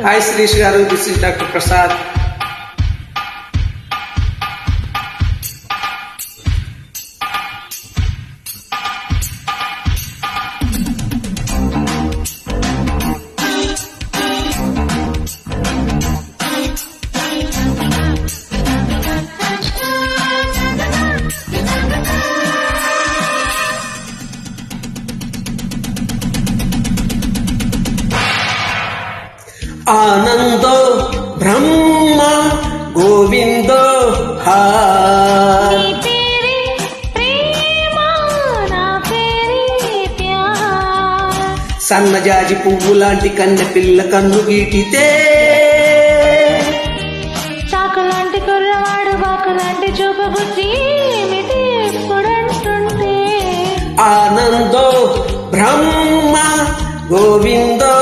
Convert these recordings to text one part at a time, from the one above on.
Hi Sreesh గారు, this is doctor Prasad. Anando బ్రహ్మ గోవిందో సన్నజాజి పువ్వు లాంటి కన్నె పిల్ల కన్ను గీటితే, చాకులాంటి కుర్రవాడు బాకులాంటి చూపు బుద్ధి ఎప్పుడంటుంటే, ఆనందో బ్రహ్మ గోవిందో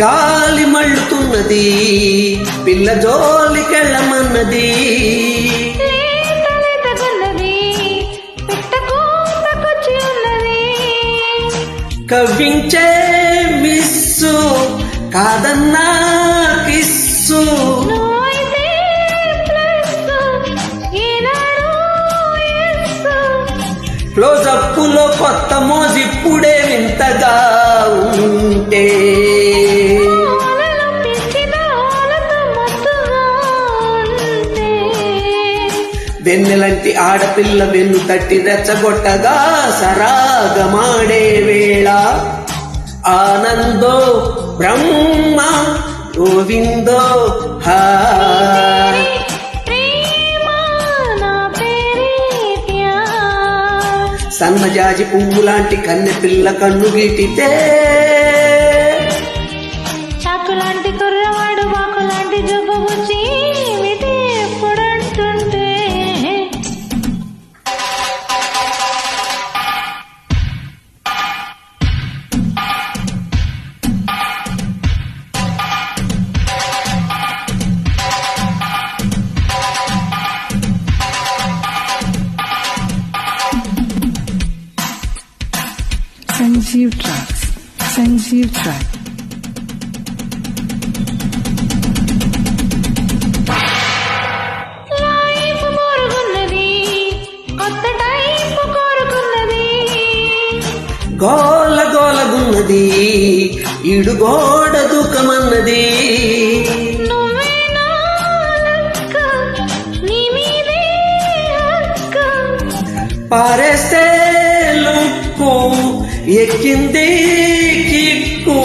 గాలి మళ్ళుతున్నది, పిల్ల జోలికెళ్ళమన్నది, కవ్వించే మిస్సు కాదన్నా కిస్సు, క్లోజప్పులో కొత్త మోజిప్పుడే వింతగా ఉంటే, వెన్నెలంటి ఆడపిల్ల వెన్ను తట్టి రెచ్చగొట్టగా సరాగమాడే వేళ, ఆనందో బ్రహ్మ గోవిందో సన్నజాజి పువ్వు లాంటి కన్నె పిల్ల కన్ను గీటితే, చాకులాంటి కుర్రవాడు బాకులాంటి జబ్బు బుచ్చి ఎప్పుడంటుంటే, Sanjeev Track. లైఫ్ మోరుగున్నది, కొత్త టైప్ కోరుకున్నది, గోల గోలగున్నది, ఇడు గోడ దూకమన్నది, నువ్వే నా లక్క, నీ మీదే హక్క, పారేస్తే లుక్కు ఎక్కింది కిక్కు,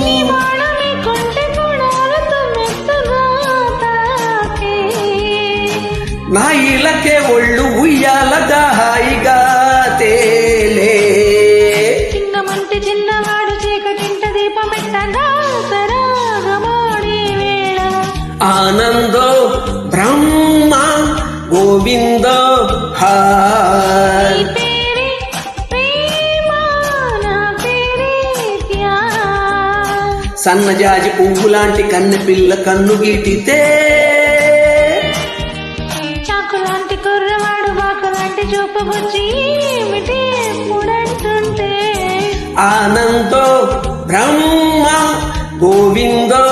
నీ వాడని కొంటె కొడాలతో మెత్తగా తాకే, నా ఇలకే ఒళ్ళు ఉయ్యాలగా హాయిగా తేలే, చిన్నమంటి చిన్నవాడు చీకటింట దీపమెట్టగా సరాగమాడే వేళ, ఆనందో బ్రహ్మ గోవిందో నీ పేరే ప్రేమ, నా పేరే ప్యార్. సన్నజాజి పువ్వు లాంటి కన్నె పిల్ల కన్ను గీటితే, చాకులాంటి కుర్రవాడు బాకులాంటి చూపు బుచ్చి ఎప్పుడంటుంటే, ఆనందో బ్రహ్మ గోవిందో